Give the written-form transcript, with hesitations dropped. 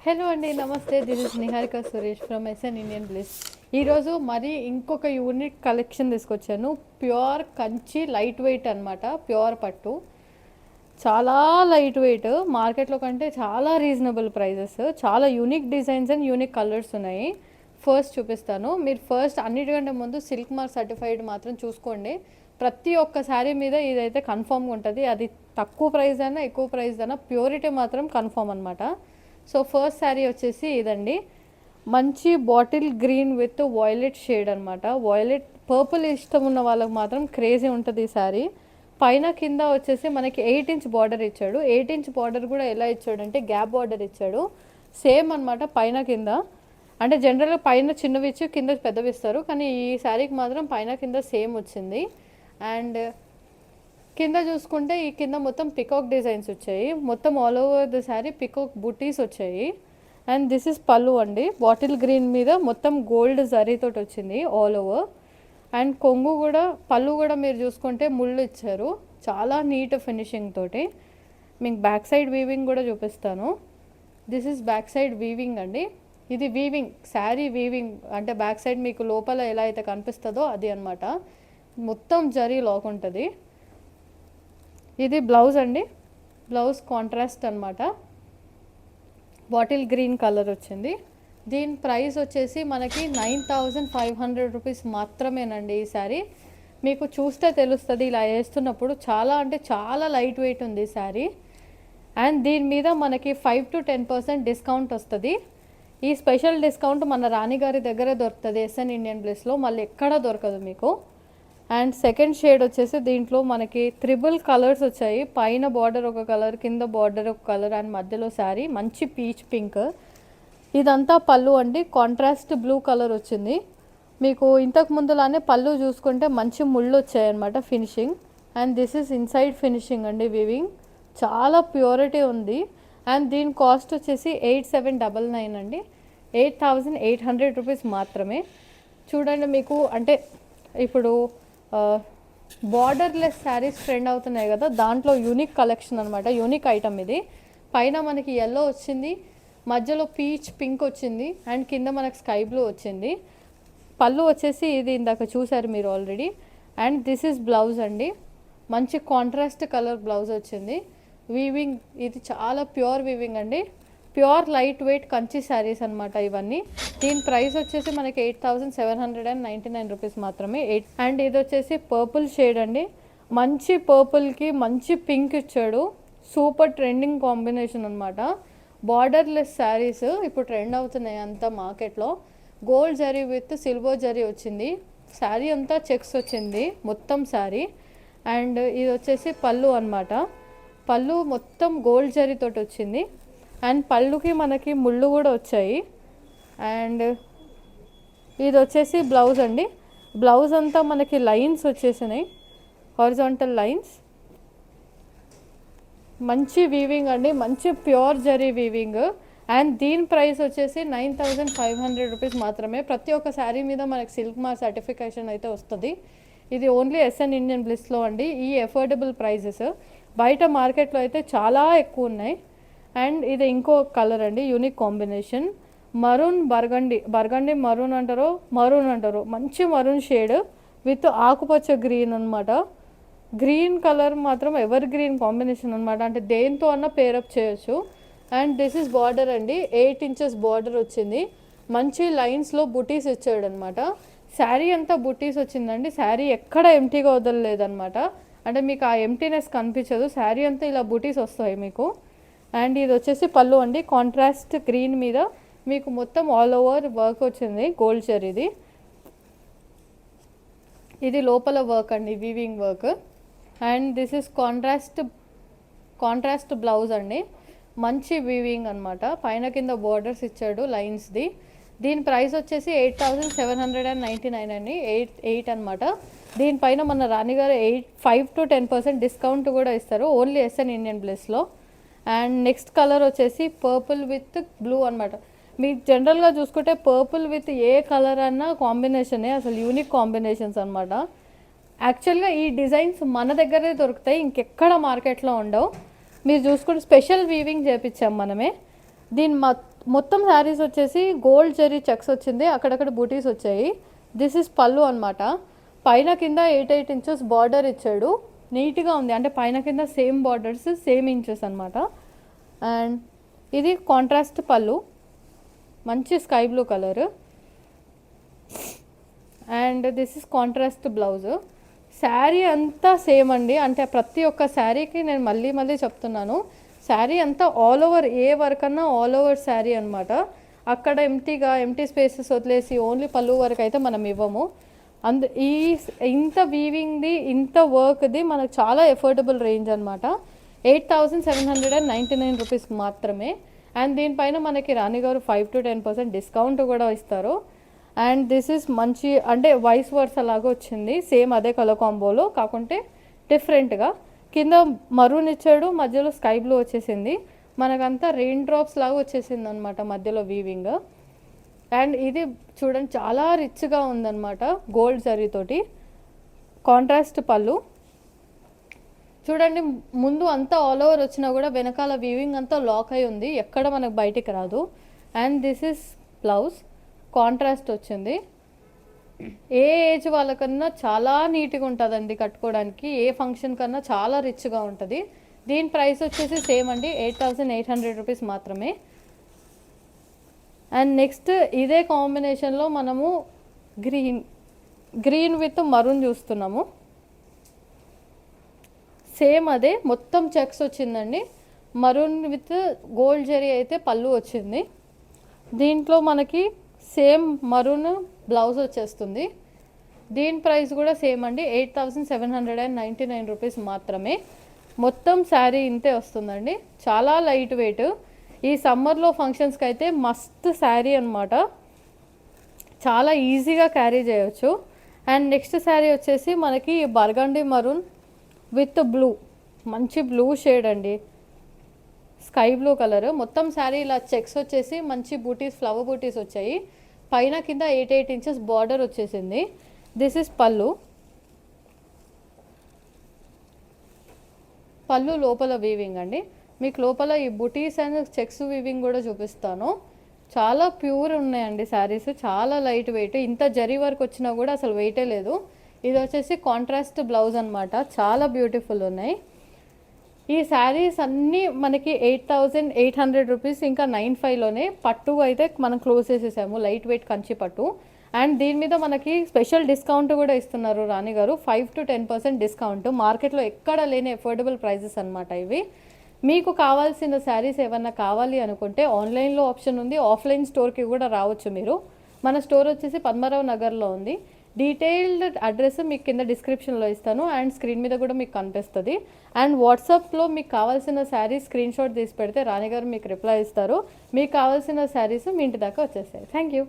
Hello అండి, నమస్తే. This is Niharika Suresh from SN Indian Bliss. ఈరోజు మరి ఇంకొక యూనిక్ కలెక్షన్ తీసుకొచ్చాను. ప్యూర్ కంచి లైట్ వెయిట్ అనమాట. ప్యూర్ పట్టు చాలా లైట్ వెయిట్, మార్కెట్లో కంటే చాలా రీజనబుల్ ప్రైజెస్, చాలా unique designs and unique colours ఉన్నాయి. ఫస్ట్ చూపిస్తాను. మీరు ఫస్ట్ అన్నిటికంటే ముందు సిల్క్ మార్క్ సర్టిఫైడ్ మాత్రం చూసుకోండి. ప్రతి ఒక్క శారీ మీద ఇదైతే కన్ఫామ్గా ఉంటుంది. అది తక్కువ ప్రైస్ అయినా ఎక్కువ ప్రైస్ అయినా ప్యూరిటీ మాత్రం కన్ఫామ్ అనమాట. సో ఫస్ట్ శారీ వచ్చేసి ఇదండి. మంచి bottle green with violet shade అనమాట. వాయిలెట్ పర్పుల్ ఇష్టం ఉన్న వాళ్ళకి మాత్రం క్రేజీ ఉంటుంది ఈ శారీ. పైన కింద వచ్చేసి మనకి 8 ఇంచ్ బార్డర్ ఇచ్చాడు. 8 ఇంచ్ బార్డర్ కూడా ఎలా ఇచ్చాడు అంటే గ్యాప్ బార్డర్ ఇచ్చాడు. సేమ్ అనమాట పైన కింద. అంటే జనరల్గా పైన చిన్నవి ఇచ్చి కింద పెద్దవి ఇస్తారు, కానీ ఈ శారీకి మాత్రం పైన కింద సేమ్ వచ్చింది. అండ్ కింద చూసుకుంటే ఈ కింద మొత్తం పికాక్ డిజైన్స్ వచ్చాయి. మొత్తం all over the sari peacock బుటీస్ వచ్చాయి. అండ్ దిస్ ఇస్ పళ్ళు అండి. బాటిల్ గ్రీన్ మీద మొత్తం గోల్డ్ జరీతోటి వచ్చింది ఆల్ ఓవర్. అండ్ కొంగు కూడా, పళ్ళు కూడా మీరు చూసుకుంటే ముళ్ళు ఇచ్చారు. చాలా నీట్ ఫినిషింగ్ తోటి. మీకు బ్యాక్ సైడ్ వీవింగ్ కూడా చూపిస్తాను. This is back side weaving అండి. ఇది వీవింగ్, శారీ వీవింగ్ అంటే బ్యాక్ సైడ్ మీకు లోపల ఎలా అయితే కనిపిస్తుందో అది అనమాట. మొత్తం జరీ లాక్ ఉంటుంది. ఇది బ్లౌజ్ అండి. బ్లౌజ్ కాంట్రాస్ట్ అనమాట. బాటిల్ గ్రీన్ కలర్ వచ్చింది. దీని ప్రైస్ వచ్చేసి మనకి 9,500 రూపీస్ మాత్రమేనండి. ఈ శారీ మీకు చూస్తే తెలుస్తుంది ఇలా వేస్తున్నప్పుడు. చాలా అంటే చాలా లైట్ వెయిట్ ఉంది ఈ శారీ. అండ్ దీని మీద మనకి 5 to 10% డిస్కౌంట్ వస్తుంది. ఈ స్పెషల్ డిస్కౌంట్ మన రాణిగారి దగ్గరే దొరుకుతుంది ఎస్ఎన్ ఇండియన్ ప్లేస్లో, మళ్ళీ ఎక్కడా దొరకదు మీకు. అండ్ సెకండ్ షేడ్ వచ్చేసి దీంట్లో మనకి 3 కలర్స్ వచ్చాయి. పైన బార్డర్ ఒక కలర్, కింద బార్డర్ ఒక కలర్, అండ్ మధ్యలో శారీ మంచి పీచ్ పింక్. ఇదంతా పళ్ళు అండి. కాంట్రాస్ట్ బ్లూ కలర్ వచ్చింది. మీకు ఇంతకు ముందులానే పళ్ళు చూసుకుంటే మంచి ముళ్ళు వచ్చాయన్నమాట finishing. And this is inside finishing అండి, వివింగ్ చాలా ప్యూరిటీ ఉంది. అండ్ దీని కాస్ట్ వచ్చేసి 8799 అండి. 8,800 రూపీస్ మాత్రమే. చూడండి మీకు అంటే ఇప్పుడు బార్డర్లెస్ శారీస్ ట్రెండ్ అవుతున్నాయి కదా, దాంట్లో యూనిక్ కలెక్షన్ అనమాట. యూనిక్ ఐటమ్ ఇది. పైన మనకి ఎల్లో వచ్చింది, మధ్యలో పీచ్ పింక్ వచ్చింది, అండ్ కింద మనకి స్కై బ్లూ వచ్చింది. పళ్ళు వచ్చేసి ఇది ఇందాక చూసారు మీరు already. And this is blouse అండి. మంచి కాంట్రాస్ట్ కలర్ బ్లౌజ్ వచ్చింది. వీవింగ్ ఇది చాలా ప్యూర్ వీవింగ్ అండి. Pure light weight Kanchi saris అనమాట ఇవన్నీ. దీని ప్రైస్ వచ్చేసి మనకి 8,799 రూపీస్ మాత్రమే. అండ్ ఇది వచ్చేసి పర్పుల్ షేడ్ అండి. మంచి పర్పుల్కి మంచి పింక్ ఇచ్చాడు. సూపర్ ట్రెండింగ్ కాంబినేషన్ అనమాట. బార్డర్లెస్ శారీస్ ఇప్పుడు ట్రెండ్ అవుతున్నాయి అంతా మార్కెట్లో. Gold zari with silver zari వచ్చింది. శారీ అంతా చెక్స్ వచ్చింది మొత్తం శారీ. అండ్ ఇది వచ్చేసి పళ్ళు అనమాట. పళ్ళు మొత్తం గోల్డ్ జరీతోటి వచ్చింది. అండ్ పళ్ళుకి మనకి ముళ్ళు కూడా వచ్చాయి. అండ్ ఇది వచ్చేసి బ్లౌజ్ అండి. బ్లౌజ్ అంతా మనకి లైన్స్ వచ్చేసినాయి, హారిజాంటల్ లైన్స్. మంచి వీవింగ్ అండి, మంచి ప్యూర్ జరీ వీవింగ్. అండ్ దీని ప్రైస్ వచ్చేసి 9,500 రూపీస్ మాత్రమే. ప్రతి ఒక్క శారీ మీద మనకి సిల్క్ మార్క్ సర్టిఫికేషన్ అయితే వస్తుంది. ఇది ఓన్లీ ఎస్ఎన్ ఇండియన్ బ్లిస్లో అండి ఈ అఫోర్డబుల్ ప్రైజెస్. బయట మార్కెట్లో అయితే చాలా ఎక్కువ ఉన్నాయి. అండ్ ఇది ఇంకో కలర్ అండి, unique combination. Maroon burgundy maroon అంటారు. మంచి మరూన్ షేడ్ విత్ ఆకుపచ్చ గ్రీన్ అనమాట. గ్రీన్ కలర్ మాత్రం ఎవర్ గ్రీన్ కాంబినేషన్ అనమాట. అంటే దేంతో అన్న పేరప్ చేయొచ్చు. అండ్ దిస్ ఇస్ బార్డర్ అండి. 8 ఇంచెస్ బార్డర్ వచ్చింది. మంచి లైన్స్లో బుటీస్ ఇచ్చాడు అనమాట. శారీ అంతా బుటీస్ వచ్చిందండి. శారీ ఎక్కడ ఎంటీగా వదలలేదనమాట. అంటే మీకు ఆ ఎంటీనెస్ కనిపించదు. శారీ అంతా ఇలా బుటీస్ వస్తాయి మీకు. అండ్ ఇది వచ్చేసి పళ్ళు అండి. కాంట్రాస్ట్ గ్రీన్ మీద మీకు మొత్తం ఆల్ ఓవర్ వర్క్ వచ్చింది గోల్డ్ జరీది. ఇది లోపల వర్క్ అండి, weaving work. And this is contrast blouse అండి. మంచి వీవింగ్ అనమాట. పైన కింద బార్డర్స్ ఇచ్చాడు లైన్స్ది. దీని ప్రైస్ వచ్చేసి 8,799 అండి. 8 అనమాట. దీనిపైన మన రాణిగారు 5 to 10% డిస్కౌంట్ కూడా ఇస్తారు ఓన్లీ ఎస్ఎన్ ఇండియన్ ప్లేస్లో. అండ్ నెక్స్ట్ కలర్ వచ్చేసి పర్పుల్ విత్ బ్లూ అనమాట. మీకు జనరల్గా చూసుకుంటే పర్పుల్ విత్ ఏ కలర్ అన్నా కాంబినేషనే, అసలు యూనిక్ కాంబినేషన్స్ అనమాట. యాక్చువల్గా ఈ డిజైన్స్ మన దగ్గరే దొరుకుతాయి, ఇంకెక్కడ మార్కెట్లో ఉండవు. మీరు చూసుకుంటే స్పెషల్ వీవింగ్ చేయించాం మనమే. దీని మొత్తం శారీస్ వచ్చేసి గోల్డ్ జరీ చెక్స్ వచ్చింది, అక్కడక్కడ బూటీస్ వచ్చాయి. దిస్ ఇస్ పళ్ళు అనమాట. పైన కింద 8 ఇంచెస్ బార్డర్ ఇచ్చాడు, నీట్గా ఉంది. అంటే పైన కింద సేమ్ బార్డర్స్ సేమ్ ఇంచెస్ అనమాట. అండ్ ఇది కాంట్రాస్ట్ పళ్ళు, మంచి sky blue colour. And this is contrast blouse. Sari అంతా సేమ్ అండి, అంటే ప్రతి ఒక్క శారీకి నేను మళ్ళీ చెప్తున్నాను, శారీ అంతా ఆల్ ఓవర్, ఏ వర్క్ అన్నా ఆల్ ఓవర్ శారీ అనమాట. అక్కడ ఎంటీ స్పేసెస్ వదిలేసి ఓన్లీ పళ్ళు వరకు అయితే మనం ఇవ్వము. ఇంత వీవింగ్ది, ఇంత వర్క్ది మనకు చాలా ఎఫోర్డబుల్ రేంజ్ అనమాట. 8799 రూపీస్ మాత్రమే. అండ్ దీనిపైన మనకి రాణి గారు 5 to 10% డిస్కౌంట్ కూడా ఇస్తారు. అండ్ దిస్ ఇస్ మంచి, అంటే వైస్ వర్స్ అలాగా వచ్చింది, సేమ్ అదే కలర్ కాంబోలో కాకుంటే డిఫరెంట్గా. కింద మరూన్ ఇచ్చాడు, మధ్యలో స్కై బ్లూ వచ్చేసింది, మనకంతా రెయిన్ డ్రాప్స్ లాగా వచ్చేసింది అనమాట మధ్యలో వీవింగ్. అండ్ ఇది చూడండి చాలా రిచ్గా ఉందన్నమాట, గోల్డ్ జరీతోటి. కాంట్రాస్ట్ పళ్ళు చూడండి, ముందు అంతా ఆల్ ఓవర్ వచ్చినా కూడా వెనకాల వీవింగ్ అంతా లాక్ అయి ఉంది, ఎక్కడ మనకు బయటికి రాదు. And this is blouse, contrast వచ్చింది. ఏ ఏజ్ వాళ్ళకన్నా చాలా నీట్గా ఉంటుందండి కట్టుకోవడానికి, ఏ ఫంక్షన్ కన్నా చాలా రిచ్గా ఉంటుంది. దీని ప్రైస్ వచ్చేసి సేమ్ అండి, 8800 రూపీస్ మాత్రమే. అండ్ నెక్స్ట్ ఇదే కాంబినేషన్లో మనము గ్రీన్ విత్ మరూన్ చూస్తున్నాము. సేమ్ అదే, మొత్తం చెక్స్ వచ్చిందండి. మరూన్ విత్ గోల్డ్ జరీ అయితే పళ్ళు వచ్చింది. దీంట్లో మనకి సేమ్ మరూన్ బ్లౌజ్ వచ్చేస్తుంది. దీని ప్రైస్ కూడా సేమ్ అండి, 8799 రూపీస్ మాత్రమే. మొత్తం శారీ ఇంతే వస్తుందండి, చాలా లైట్ వెయిట్. ఈ సమ్మర్లో ఫంక్షన్స్కి అయితే మస్త్ శారీ అనమాట, చాలా ఈజీగా క్యారీ చేయవచ్చు. అండ్ నెక్స్ట్ శారీ వచ్చేసి మనకి బర్గండీ మరూన్ విత్ బ్లూ, మంచి బ్లూ షేడ్ అండి, స్కై బ్లూ కలర్. మొత్తం శారీ ఇలా చెక్స్ వచ్చేసి మంచి బూటీస్, ఫ్లవర్ బూటీస్ వచ్చాయి. పైన కింద 8 ఇంచెస్ బార్డర్ వచ్చేసింది. దిస్ ఇస్ పళ్ళు. పళ్ళు లోపల వీవింగ్ అండి, మీకు లోపల ఈ బుటీస్ అండ్ చెక్స్ వీవింగ్ కూడా చూపిస్తాను. చాలా ప్యూర్ ఉన్నాయండి శారీస్, చాలా లైట్ వెయిట్. ఇంత జరీ వర్క్ వచ్చినా కూడా అసలు వెయిటే లేదు. ఇది వచ్చేసి కాంట్రాస్ట్ బ్లౌజ్ అనమాట, చాలా బ్యూటిఫుల్ ఉన్నాయి. ఈ శారీస్ అన్నీ మనకి 8800 రూపీస్, ఇంకా 95లోనే. పట్టు అయితే మనం క్లోజ్ చేసేసాము, లైట్ వెయిట్ కంచి పట్టు. అండ్ దీని మీద మనకి స్పెషల్ డిస్కౌంట్ కూడా ఇస్తున్నారు రాణి గారు, 5 to 10% డిస్కౌంట్. మార్కెట్లో ఎక్కడ లేని అఫోర్డబుల్ ప్రైజెస్ అనమాట ఇవి. మీకు కావాల్సిన శారీస్ ఏమన్నా కావాలి అనుకుంటే ఆన్లైన్లో ఆప్షన్ ఉంది, ఆఫ్లైన్ స్టోర్కి కూడా రావచ్చు మీరు. మన స్టోర్ వచ్చేసి పద్మరావు నగర్లో ఉంది. డీటెయిల్డ్ అడ్రస్ మీకు కింద డిస్క్రిప్షన్లో ఇస్తాను, అండ్ స్క్రీన్ మీద కూడా మీకు కనిపిస్తుంది. అండ్ వాట్సాప్లో మీకు కావాల్సిన శారీస్ స్క్రీన్ షాట్ తీసి పెడితే రాణి గారు మీకు రిప్లై ఇస్తారు. మీకు కావాల్సిన శారీస్ మీ ఇంటి దాకా వచ్చేస్తాయి. Thank you.